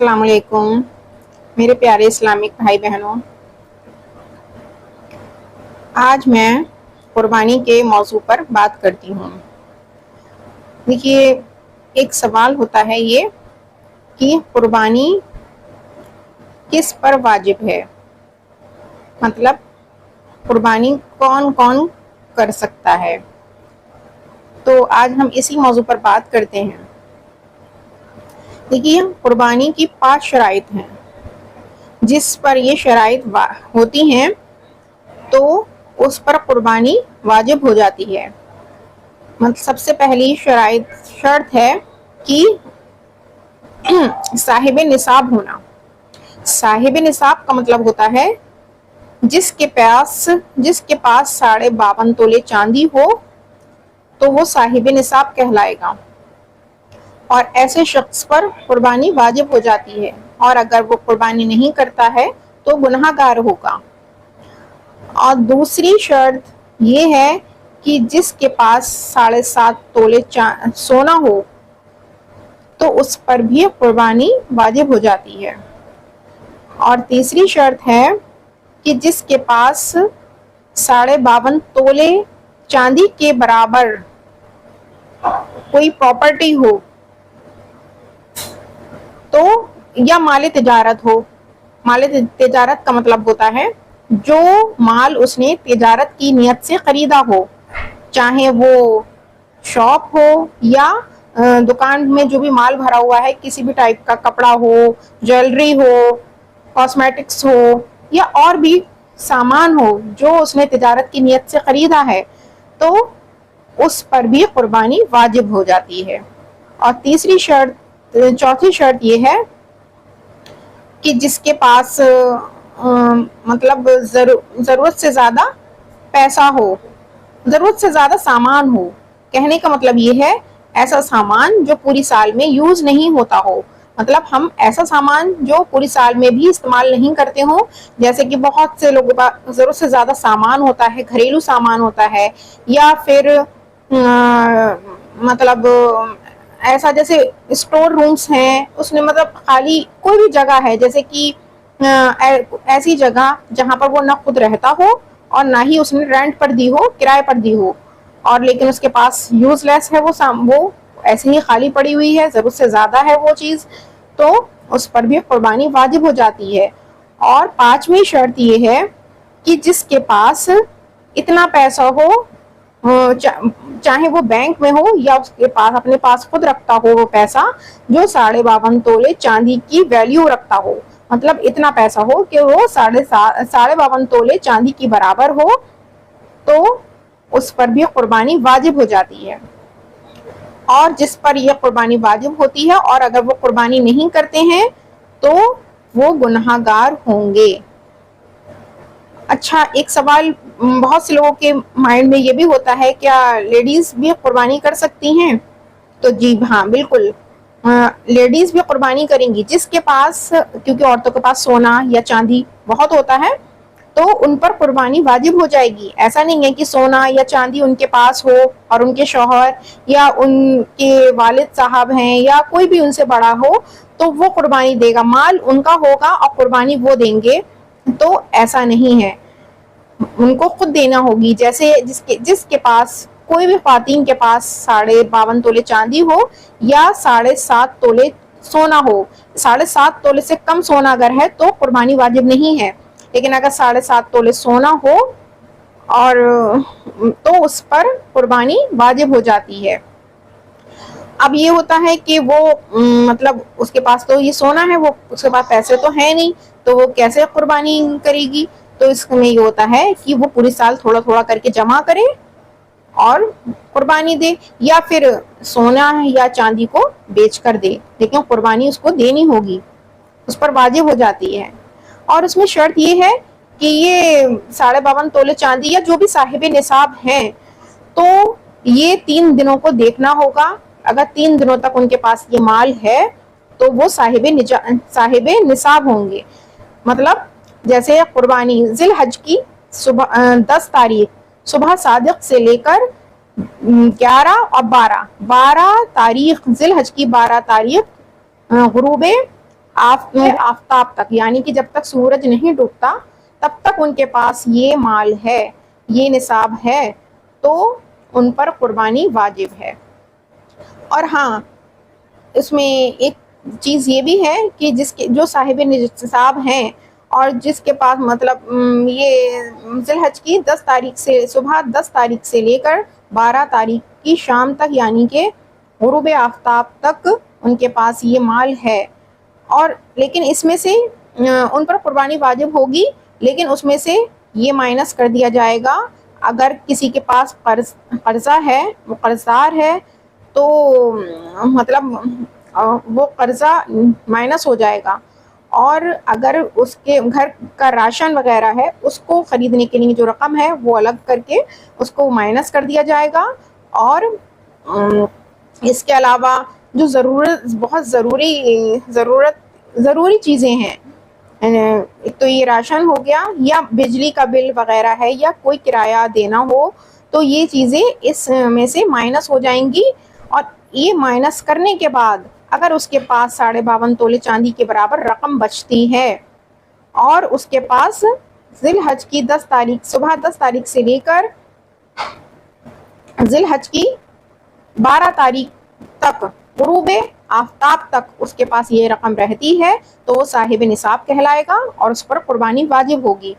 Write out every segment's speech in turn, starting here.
السلام علیکم میرے پیارے اسلامک بھائی بہنوں، آج میں قربانی کے موضوع پر بات کرتی ہوں۔ دیکھیے، ایک سوال ہوتا ہے یہ کہ قربانی کس پر واجب ہے، مطلب قربانی کون کون کر سکتا ہے۔ تو آج ہم اسی موضوع پر بات کرتے ہیں۔ دیکھیے، قربانی کی 5 شرائط ہیں، جس پر یہ شرائط ہوتی ہیں تو اس پر قربانی واجب ہو جاتی ہے۔ سب سے پہلی شرط ہے کہ صاحب نصاب ہونا۔ صاحب نصاب کا مطلب ہوتا ہے جس کے پاس 52.5 تولے چاندی ہو تو وہ صاحب نصاب کہلائے گا، اور ایسے شخص پر قربانی واجب ہو جاتی ہے، اور اگر وہ قربانی نہیں کرتا ہے تو گناہ گار ہوگا۔ اور دوسری شرط یہ ہے کہ جس کے پاس 7.5 تولے سونا ہو تو اس پر بھی قربانی واجب ہو جاتی ہے۔ اور تیسری شرط ہے کہ جس کے پاس 52.5 تولے چاندی کے برابر کوئی پراپرٹی ہو تو یا مال تجارت ہو۔ مال تجارت کا مطلب ہوتا ہے جو مال اس نے تجارت کی نیت سے خریدا ہو، چاہے وہ شاپ ہو یا دکان میں جو بھی مال بھرا ہوا ہے، کسی بھی ٹائپ کا کپڑا ہو، جیولری ہو، کاسمیٹکس ہو، یا اور بھی سامان ہو جو اس نے تجارت کی نیت سے خریدا ہے، تو اس پر بھی قربانی واجب ہو جاتی ہے۔ اور چوتھی شرط یہ ہے کہ جس کے پاس مطلب ضرورت سے زیادہ پیسہ ہو، ضرورت سے زیادہ سامان ہو۔ کہنے کا مطلب یہ ہے ایسا سامان جو پوری سال میں یوز نہیں ہوتا ہو، مطلب ہم ایسا سامان جو پوری سال میں بھی استعمال نہیں کرتے ہوں، جیسے کہ بہت سے لوگوں کا ضرورت سے زیادہ سامان ہوتا ہے، گھریلو سامان ہوتا ہے، یا پھر مطلب ایسا جیسے اسٹور رومز ہیں، اس نے مطلب خالی کوئی بھی جگہ ہے، جیسے کہ ایسی جگہ جہاں پر وہ نہ خود رہتا ہو اور نہ ہی اس نے رینٹ پر دی ہو، کرائے پر دی ہو، اور لیکن اس کے پاس یوز لیس ہے، وہ ایسے ہی خالی پڑی ہوئی ہے، ضرورت سے زیادہ ہے وہ چیز، تو اس پر بھی قربانی واجب ہو جاتی ہے۔ اور 5ویں شرط یہ ہے کہ جس کے پاس اتنا پیسہ ہو، چاہے وہ بینک میں ہو یا اس کے پاس اپنے پاس خود رکھتا ہو وہ پیسہ، جو 52.5 تولے چاندی کی ویلیو رکھتا ہو، مطلب اتنا پیسہ ہو کہ وہ 52.5 تولے چاندی کی برابر ہو، تو اس پر بھی قربانی واجب ہو جاتی ہے۔ اور جس پر یہ قربانی واجب ہوتی ہے اور اگر وہ قربانی نہیں کرتے ہیں تو وہ گناہ گار ہوں گے۔ اچھا، ایک سوال بہت سے لوگوں کے مائنڈ میں یہ بھی ہوتا ہے، کیا لیڈیز بھی قربانی کر سکتی ہیں؟ تو جی ہاں، بالکل، لیڈیز بھی قربانی کریں گی۔ جس کے پاس، کیونکہ عورتوں کے پاس سونا یا چاندی بہت ہوتا ہے تو ان پر قربانی واجب ہو جائے گی۔ ایسا نہیں ہے کہ سونا یا چاندی ان کے پاس ہو اور ان کے شوہر یا ان کے والد صاحب ہیں یا کوئی بھی ان سے بڑا ہو تو وہ قربانی دے گا، مال ان کا ہوگا اور قربانی وہ دیں گے، تو ایسا نہیں ہے، ان کو خود دینا ہوگی۔ جیسے جس کے پاس، کوئی بھی خواتین کے پاس 52.5 تولے چاندی ہو یا 7.5 تولے سونا ہو، 7.5 تولے سے کم سونا اگر ہے تو قربانی واجب نہیں ہے، لیکن اگر 7.5 تولے سونا ہو اور تو اس پر قربانی واجب ہو جاتی ہے۔ اب یہ ہوتا ہے کہ وہ مطلب اس کے پاس تو یہ سونا ہے، وہ اس کے پاس پیسے تو ہے نہیں، تو وہ کیسے قربانی کرے گی؟ تو اس میں یہ ہوتا ہے کہ وہ پوری سال تھوڑا تھوڑا کر کے جمع کرے اور قربانی دے، یا پھر سونا یا چاندی کو بیچ کر دے، لیکن قربانی اس کو دینی ہوگی، اس پر واجب ہو جاتی ہے۔ اور اس میں شرط یہ ہے کہ یہ 52.5 تولے چاندی یا جو بھی صاحب نصاب ہیں تو یہ 3 دنوں کو دیکھنا ہوگا۔ اگر 3 دنوں تک ان کے پاس یہ مال ہے تو وہ صاحب نصاب ہوں گے۔ مطلب جیسے قربانی ذی الحج کی 10 تاریخ صبح صادق سے لے کر 11 اور 12 تاریخ ذی الحج کی 12 تاریخ غروب آفتاب تک، یعنی کہ جب تک سورج نہیں ڈوبتا تب تک ان کے پاس یہ مال ہے، یہ نصاب ہے، تو ان پر قربانی واجب ہے۔ اور ہاں، اس میں ایک چیز یہ بھی ہے کہ جو صاحب نصاب ہیں اور جس کے پاس مطلب یہ ذی الحج کی 10 تاریخ سے صبح 10 تاریخ سے لے کر 12 تاریخ کی شام تک، یعنی کہ غروب آفتاب تک ان کے پاس یہ مال ہے، اور لیکن اس میں سے ان پر قربانی واجب ہوگی، لیکن اس میں سے یہ مائنس کر دیا جائے گا۔ اگر کسی کے پاس قرضہ ہے، وہ قرض دار ہے، تو مطلب وہ قرضہ مائنس ہو جائے گا، اور اگر اس کے گھر کا راشن وغیرہ ہے اس کو خریدنے کے لیے جو رقم ہے وہ الگ کر کے اس کو مائنس کر دیا جائے گا۔ اور اس کے علاوہ جو بہت ضروری چیزیں ہیں، ایک تو یہ راشن ہو گیا، یا بجلی کا بل وغیرہ ہے، یا کوئی کرایہ دینا ہو، تو یہ چیزیں اس میں سے مائنس ہو جائیں گی۔ اور یہ مائنس کرنے کے بعد اگر اس کے پاس 52.5 تولے چاندی کے برابر رقم بچتی ہے، اور اس کے پاس ذی الحج کی 10 تاریخ صبح 10 تاریخ سے لے کر ذی الحج کی 12 تاریخ تک غروب آفتاب تک اس کے پاس یہ رقم رہتی ہے، تو وہ صاحب نصاب کہلائے گا اور اس پر قربانی واجب ہوگی۔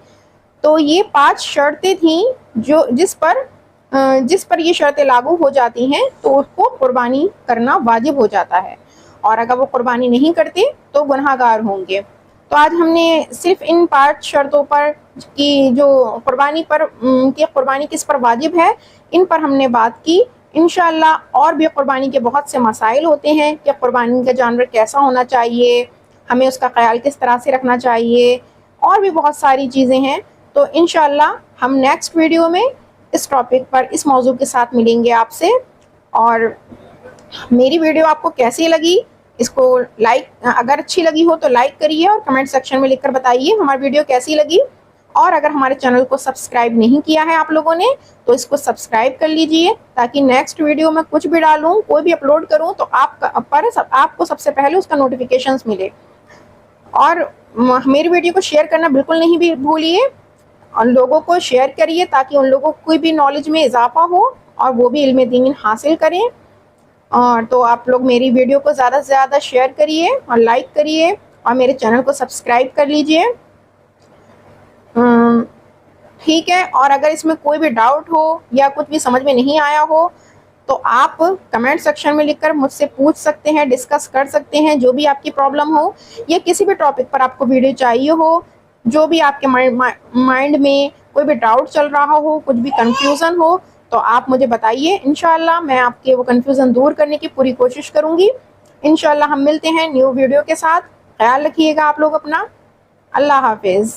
تو یہ 5 شرطیں تھیں جس پر یہ شرطیں لاگو ہو جاتی ہیں تو اس کو قربانی کرنا واجب ہو جاتا ہے، اور اگر وہ قربانی نہیں کرتے تو گناہ گار ہوں گے۔ تو آج ہم نے صرف ان 5 شرطوں پر کی جو قربانی کس پر واجب ہے، ان پر ہم نے بات کی۔ انشاءاللہ اور بھی قربانی کے بہت سے مسائل ہوتے ہیں کہ قربانی کا جانور کیسا ہونا چاہیے، ہمیں اس کا خیال کس طرح سے رکھنا چاہیے، اور بھی بہت ساری چیزیں ہیں۔ تو انشاءاللہ ہم نیکسٹ ویڈیو میں اس ٹاپک پر اس موضوع کے ساتھ ملیں گے آپ سے۔ اور میری ویڈیو آپ کو کیسی لگی، اس کو اگر اچھی لگی ہو تو لائک کریے، اور کمنٹ سیکشن میں لکھ کر بتائیے ہماری ویڈیو کیسی لگی۔ اور اگر ہمارے چینل کو سبسکرائب نہیں کیا ہے آپ لوگوں نے تو اس کو سبسکرائب کر لیجئے، تاکہ نیکسٹ ویڈیو میں کچھ بھی ڈالوں، کوئی بھی اپلوڈ کروں تو آپ کو سب سے پہلے اس کا نوٹیفیکیشنز ملے۔ اور میری ویڈیو کو شیئر کرنا بالکل نہیں بھی بھولیے، اور لوگوں کو شیئر کریے تاکہ ان لوگوں کو بھی نالج میں اضافہ ہو اور وہ بھی علم دین حاصل کریں۔ اور تو آپ لوگ میری ویڈیو کو زیادہ سے زیادہ شیئر کریے اور لائک کریے، اور میرے چینل کو سبسکرائب کر لیجئے۔ ٹھیک ہے، اور اگر اس میں کوئی بھی ڈاؤٹ ہو یا کچھ بھی سمجھ میں نہیں آیا ہو تو آپ کمنٹ سیکشن میں لکھ کر مجھ سے پوچھ سکتے ہیں، ڈسکس کر سکتے ہیں، جو بھی آپ کی پرابلم ہو، یا کسی بھی ٹاپک پر آپ کو ویڈیو چاہیے ہو، جو بھی آپ کے مائنڈ میں کوئی بھی ڈاؤٹ چل رہا ہو، کچھ بھی کنفیوژن ہو، تو آپ مجھے بتائیے، انشاءاللہ میں آپ کے وہ کنفیوژن دور کرنے کی پوری کوشش کروں گی۔ انشاءاللہ ہم ملتے ہیں نیو ویڈیو کے ساتھ۔ خیال رکھیے گا آپ لوگ اپنا۔ اللہ حافظ۔